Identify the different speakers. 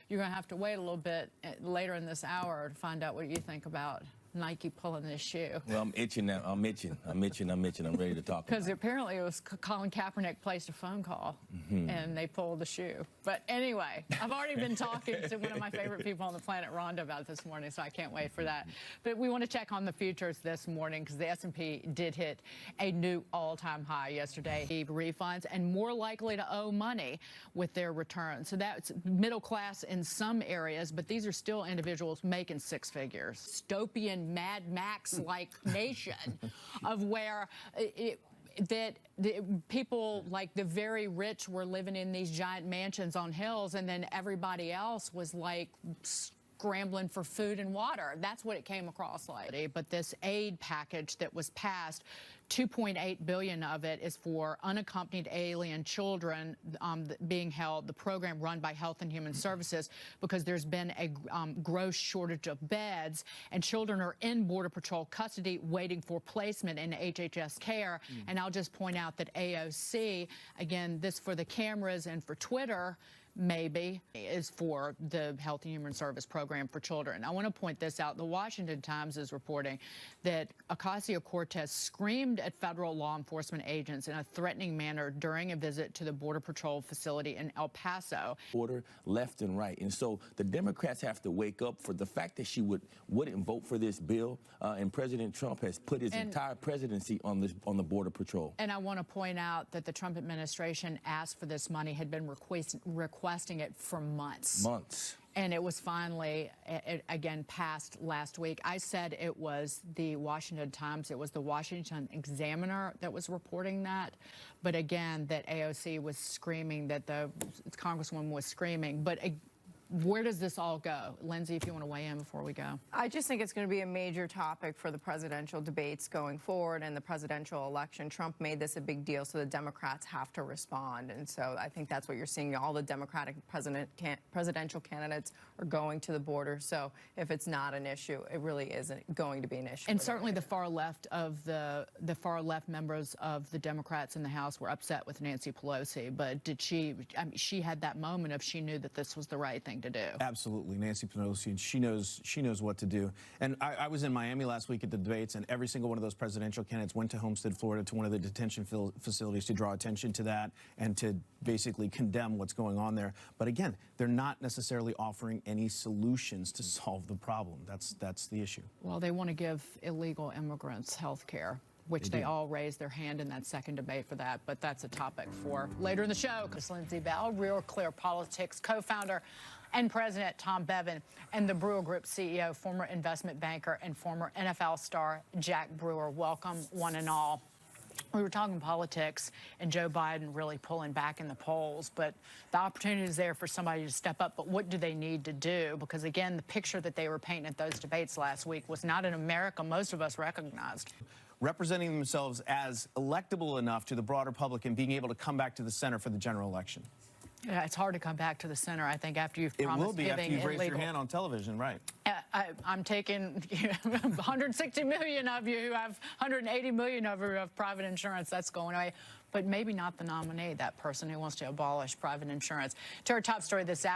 Speaker 1: you're going to have to wait a little bit later in this hour to find out what you think about Nike pulling this shoe.
Speaker 2: Well, I'm itching now. I'm itching. I'm ready to talk.
Speaker 1: Because apparently it was Colin Kaepernick placed a phone call, and they pulled the shoe. But anyway, I've already been talking to one of my favorite people on the planet, Rhonda, about this morning, so I can't wait for that. But we want to check on the futures this morning because the S&P did hit a new all-time high yesterday. Refunds and more likely to owe money with their return. So that's middle class in some areas, but these are still individuals making six figures. Dystopian Mad Max-like nation of where people like the very rich were living in these giant mansions on hills, and then everybody else was like scrambling for food and water. That's what it came across like. But this aid package that was passed, $2.8 billion of it is for unaccompanied alien children being held, the program run by Health and Human Services, because there's been a gross shortage of beds, and children are in Border Patrol custody waiting for placement in HHS care. And I'll just point out that AOC, again, this for the cameras and for Twitter, maybe, is for the Health and Human Service program for children. I want to point this out. The Washington Times is reporting that Ocasio-Cortez screamed at federal law enforcement agents in a threatening manner during a visit to the Border Patrol facility in El Paso.
Speaker 2: Order left and right. And so the Democrats have to wake up for the fact that she wouldn't vote for this bill, and President Trump has put his entire presidency on the Border Patrol.
Speaker 1: And I want to point out that the Trump administration asked for this money, had been requesting it for months. And it was finally, again, passed last week. I said it was the Washington Times, it was the Washington Examiner that was reporting that. But again, that AOC was screaming, that the Congresswoman was screaming. But where does this all go? Lindsey, if you want to weigh in before we go.
Speaker 3: I just think it's going to be a major topic for the presidential debates going forward and the presidential election. Trump made this a big deal, so the Democrats have to respond. And so I think that's what you're seeing. All the Democratic presidential candidates are going to the border. So if it's not an issue, it really isn't going to be an issue.
Speaker 1: And certainly the far left of the far left members of the Democrats in the House were upset with Nancy Pelosi. But did she? I mean, she had that moment of she knew that this was the right thing to do.
Speaker 4: Absolutely, Nancy Pelosi, and she knows what to do. And I was in Miami last week at the debates, and every single one of those presidential candidates went to Homestead, Florida, to one of the detention facilities to draw attention to that and to basically condemn what's going on there. But again, they're not necessarily offering any solutions to solve the problem. That's the issue. Well,
Speaker 1: they want to give illegal immigrants health care, which they all raised their hand in that second debate for that. But that's a topic for later in the show. Because Lindsey Bell, Real Clear Politics co-founder and President Tom Bevan, and the Brewer Group CEO, former investment banker, and former NFL star Jack Brewer. Welcome, one and all. We were talking politics and Joe Biden really pulling back in the polls, but the opportunity is there for somebody to step up. But what do they need to do? Because, again, the picture that they were painting at those debates last week was not an America most of us recognized.
Speaker 4: Representing themselves as electable enough to the broader public and being able to come back to the center for the general election.
Speaker 1: Yeah, it's hard to come back to the center, I think, after you've promised.
Speaker 4: It will be
Speaker 1: giving
Speaker 4: after you've raised
Speaker 1: illegal.
Speaker 4: your hand on television, right?
Speaker 1: I'm taking 160 million of you who have 180 million of you who have private insurance. That's going away. But maybe not the nominee, that person who wants to abolish private insurance. To our top story this hour.